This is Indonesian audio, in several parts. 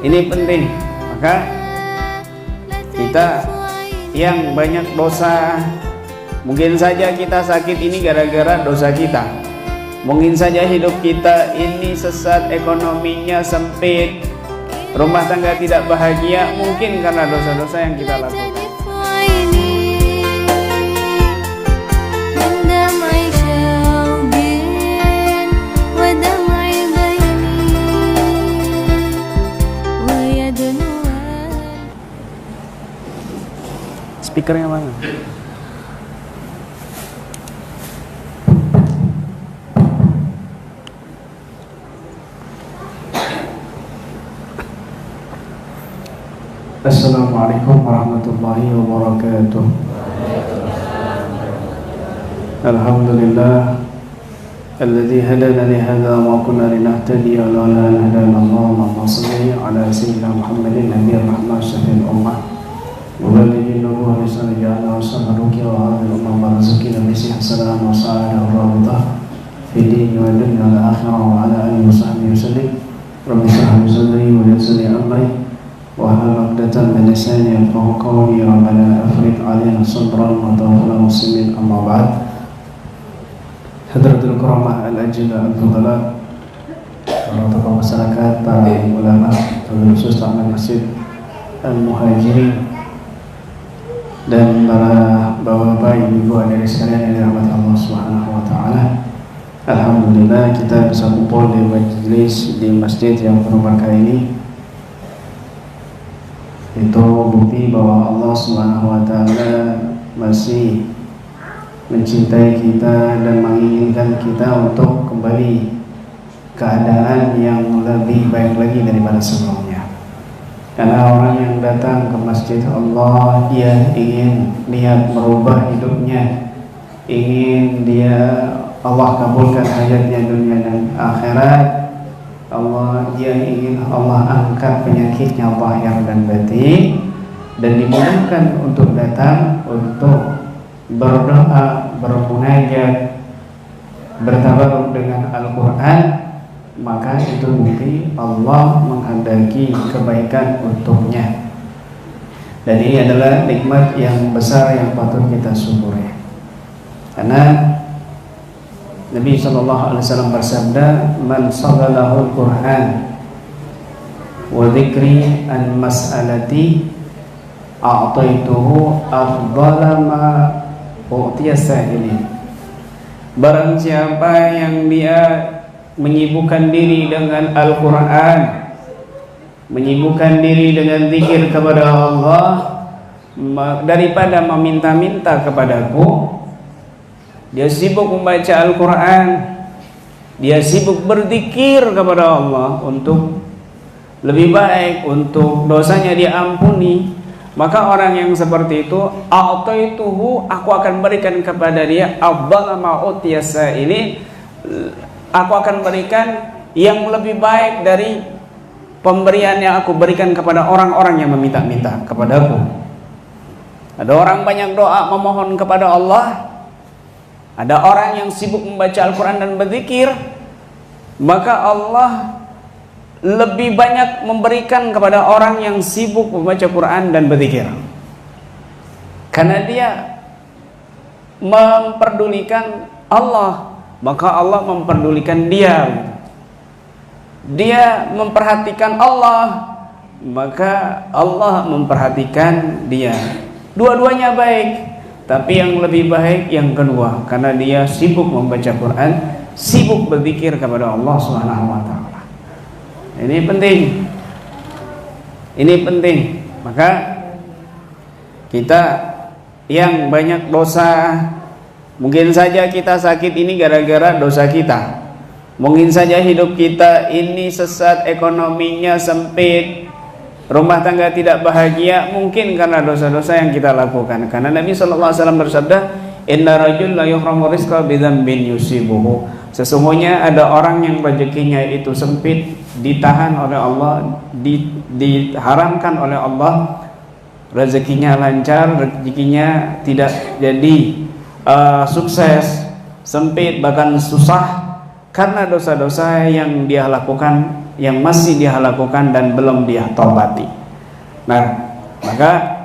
Ini penting. Maka kita yang banyak dosa, mungkin saja kita sakit ini gara-gara dosa kita. Mungkin saja hidup kita ini sesat, ekonominya sempit, rumah tangga tidak bahagia, mungkin karena dosa-dosa yang kita lakukan. Speakernya mana? Assalamualaikum warahmatullahi wabarakatuh. Alhamdulillah alladzi hadana li hadza wa kunna linahtadiya lawla an hadana Allah. Allahumma shalli ala sayyidina Muhammadin nabiyyi rahmah syafi'il ummah وبلغ النبوة رسالة جعلنا وصلنا وهذه الأمة ورزقنا بسيح السلام وسعادة والرابطة في الدين والدنيا والآخرة وعلى آله وصحبه وسلم. رب اشرح لي صدري ويسر لي أمري واحلل عقدة من لساني يفقهوا قولي ربنا أفرغ علينا صبرا وتوفنا مسلمين. أما بعد. Hadratul Karamah Al-Ajillah Al-Fudala, para tokoh masyarakat, para ulama, terkhusus taman masjid Al-Muhajirin, dan para bapak-bapak, ibu-ibu, adik-adik sekalian yang dirahmati Allah Subhanahu wa taala. Alhamdulillah kita bisa kumpul di majelis di masjid yang berberkah ini. Itu bukti bahwa Allah Subhanahu wa taala masih mencintai kita dan menginginkan kita untuk kembali keadaan yang lebih baik lagi daripada sebelumnya. Karena orang yang datang ke masjid Allah, dia ingin niat merubah hidupnya, ingin Allah kabulkan hajatnya dunia dan akhirat. Dia ingin Allah angkat penyakitnya zahir dan batin, dan dimudahkan untuk datang untuk berdoa, bermunajat, bertabaruk dengan Al-Quran. Maka itu bukti Allah menghendaki kebaikan untuknya. Dan ini adalah nikmat yang besar yang patut kita syukuri. Karena Nabi SAW bersabda, "Man shaghalahu al-Qur'an wa dzikri an mas'alati a'taituhu afdhala ma u'tiya sa'ilin." Barang siapa yang dia menyibukkan diri dengan Al-Quran, menyibukkan diri dengan zikir kepada Allah, daripada meminta-minta kepadaku, dia sibuk membaca Al-Quran, dia sibuk berzikir kepada Allah untuk lebih baik, untuk dosanya diampuni. Maka orang yang seperti itu, a'taituhu, aku akan berikan kepada dia afdhala ma utiya sa'ilin, aku akan berikan yang lebih baik dari pemberian yang aku berikan kepada orang-orang yang meminta-minta kepadaku. Ada orang banyak doa memohon kepada Allah, ada orang yang sibuk membaca Al-Quran dan berzikir, maka Allah lebih banyak memberikan kepada orang yang sibuk membaca Quran dan berzikir, karena dia memperdulikan Allah, maka Allah memperdulikan dia. Dia memperhatikan Allah, maka Allah memperhatikan dia. Dua-duanya baik, tapi yang lebih baik yang kedua, karena dia sibuk membaca Quran, sibuk berzikir kepada Allah Subhanahu wa taala. Ini penting. Ini penting. Maka kita yang banyak dosa, mungkin saja kita sakit ini gara-gara dosa kita. Mungkin saja hidup kita ini sesat, ekonominya sempit, rumah tangga tidak bahagia, mungkin karena dosa-dosa yang kita lakukan. Karena Nabi SAW bersabda, "Inna rajul la yuhramu rizqa bidzambin yusibuhu." Sesungguhnya ada orang yang rezekinya itu sempit, ditahan oleh Allah, diharamkan oleh Allah, rezekinya lancar, rezekinya tidak jadi sukses, sempit, bahkan susah, karena dosa-dosa yang dia lakukan yang masih dia lakukan dan belum dia taubati. Nah, maka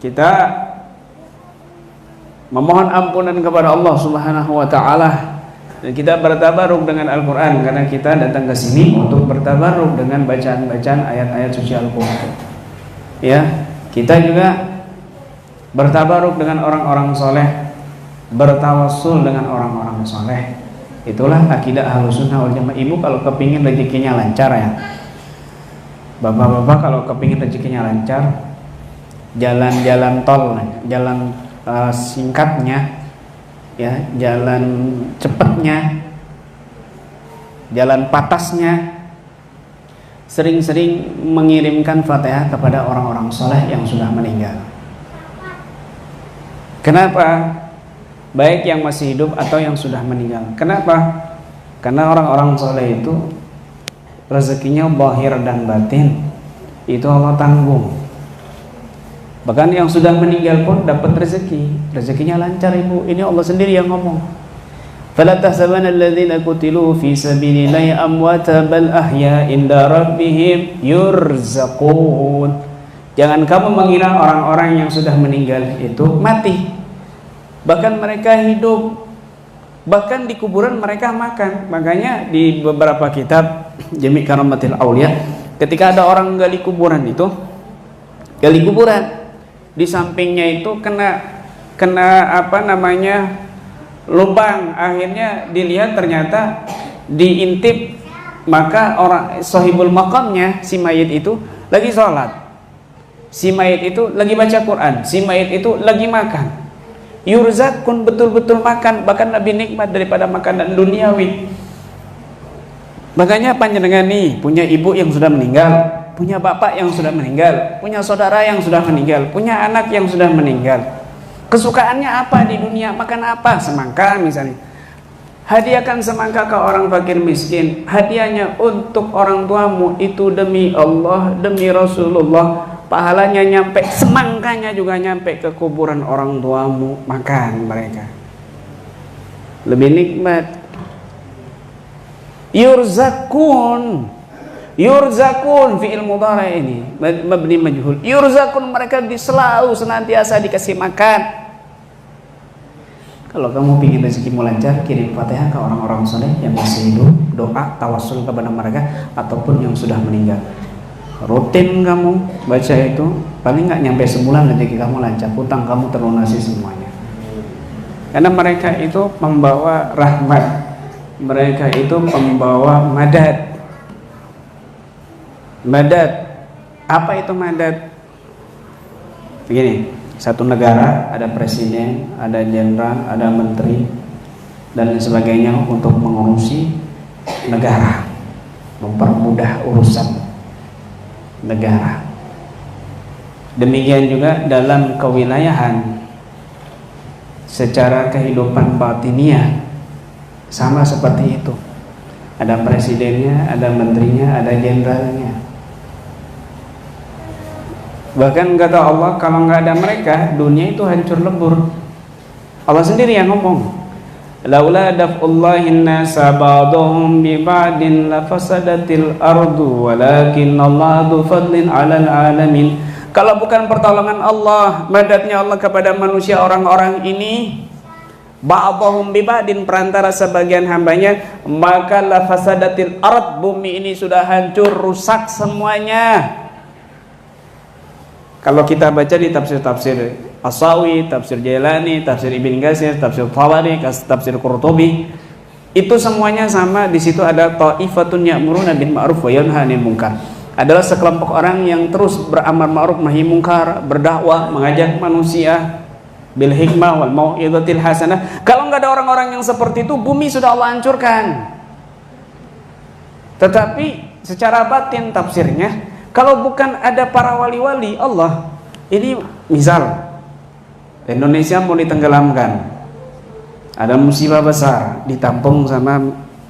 kita memohon ampunan kepada Allah Subhanahu wa taala, dan kita bertabaruk dengan Al-Qur'an karena kita datang ke sini untuk bertabaruk dengan bacaan-bacaan ayat-ayat suci Al-Qur'an. Ya, kita juga bertabaruk dengan orang-orang soleh, bertawassul dengan orang-orang soleh. Itulah akidah Ahlussunnah wal Jamaah. Ibu kalau kepingin rezekinya lancar ya, bapak-bapak kalau kepingin rezekinya lancar, jalan-jalan tol, jalan singkatnya ya, jalan cepatnya, jalan patasnya, sering-sering mengirimkan Fatihah kepada orang-orang soleh yang sudah meninggal. Kenapa? Baik yang masih hidup atau yang sudah meninggal. Kenapa? Karena orang-orang soleh itu rezekinya zahir dan batin itu Allah tanggung. Bahkan yang sudah meninggal pun dapat rezeki, rezekinya lancar ibu. Ini Allah sendiri yang ngomong. Fala tahsabanna alladzina qutilu fi sabilillahi amwata bal ahya'in inda rabbihim yurzaqun. Jangan kamu mengira orang-orang yang sudah meninggal itu mati. Bahkan mereka hidup. Bahkan di kuburan mereka makan. Makanya di beberapa kitab Jami' Karamatil Aulia, ketika ada orang gali kuburan itu, gali kuburan, di sampingnya itu kena apa namanya, lubang. Akhirnya dilihat ternyata diintip, maka orang sahibul makamnya, si mayit itu lagi sholat, si mayit itu lagi baca Quran, si mayit itu lagi makan. Yurzakun, betul-betul makan, bahkan lebih nikmat daripada makanan duniawi. Makanya panjenengan nih punya ibu yang sudah meninggal, punya bapak yang sudah meninggal, punya saudara yang sudah meninggal, punya anak yang sudah meninggal. Kesukaannya apa di dunia? Makan apa? Semangka misalnya. Hadiahkan semangka ke orang fakir miskin. Hadiahnya untuk orang tuamu itu demi Allah, demi Rasulullah. Pahalanya nyampe, semangkanya juga nyampe ke kuburan orang tuamu. Makan mereka. Lebih nikmat. Yurzakun fi'il mudhari ini mabni majhul. Yurzakun, mereka selalu senantiasa dikasih makan. Kalau kamu ingin rezekimu lancar, kirim Fatihah ke orang-orang soleh yang masih hidup, doa tawassul kepada mereka ataupun yang sudah meninggal. Rutin kamu baca itu, paling nggak nyampe sebulan rezeki kamu lancar, hutang kamu terlunasi semuanya. Karena mereka itu membawa rahmat, mereka itu membawa madad. Madad, apa itu madad? Begini, satu negara ada presiden, ada jenderal, ada menteri dan sebagainya untuk mengurusi negara, mempermudah urusan negara. Demikian juga dalam kewilayahan, secara kehidupan batiniah sama seperti itu. Ada presidennya, ada menterinya, ada jenderalnya. Bahkan kata Allah, kalau nggak ada mereka, dunia itu hancur lebur. Allah sendiri yang ngomong. Laula daf'ullahin nasa ba'dhum bi ba'din la fasadatil ardu walakin Allah dzu fadlin 'alal 'alamin. Kalau bukan pertolongan Allah, madadnya Allah kepada manusia orang-orang ini, ba'dhum bi ba'din, perantara sebagian hambanya, maka la fasadatil ard, bumi ini sudah hancur, rusak semuanya. Kalau kita baca di tafsir-tafsir As-Sawi, tafsir Jailani, tafsir Ibn Katsir, tafsir Tabari, tafsir Qurtubi, itu semuanya sama. Di situ ada ta'ifatun ya'muruna bil ma'ruf wa yanha 'anil munkar. Adalah sekelompok orang yang terus beramar ma'ruf nahi munkar, berdakwah, mengajak manusia bil hikmah wal mau'izatil hasanah. Kalau nggak ada orang-orang yang seperti itu, bumi sudah Allah hancurkan. Tetapi secara batin tafsirnya, kalau bukan ada para wali-wali Allah, ini misal Indonesia mau ditenggelamkan, ada musibah besar, ditampung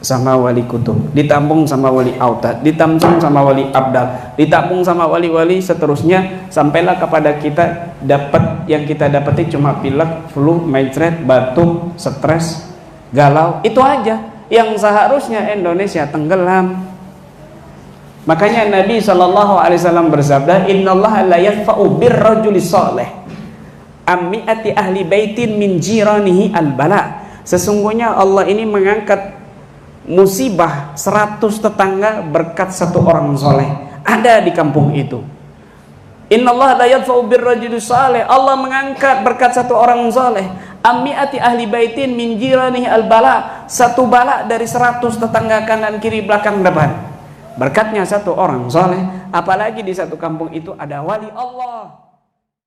sama wali kutub, ditampung sama wali autad, ditampung sama wali abdal, ditampung sama wali-wali seterusnya, sampailah kepada kita dapat yang kita dapati cuma pilek, flu, mencret, batuk, stres, galau, itu aja yang seharusnya Indonesia tenggelam. Makanya Nabi SAW bersabda, innallaha la yadfa'u birrajuli salih ammi'ati ahli baitin min jiranihi albala. Sesungguhnya Allah ini mengangkat musibah 100 tetangga berkat satu orang soleh ada di kampung itu. Innallaha la yadfa'u birrajuli salih, Allah mengangkat berkat satu orang soleh ammi'ati ahli baitin min jiranihi albala, satu bala dari 100 tetangga kanan kiri belakang depan. Berkatnya satu orang soleh, apalagi di satu kampung itu ada wali Allah.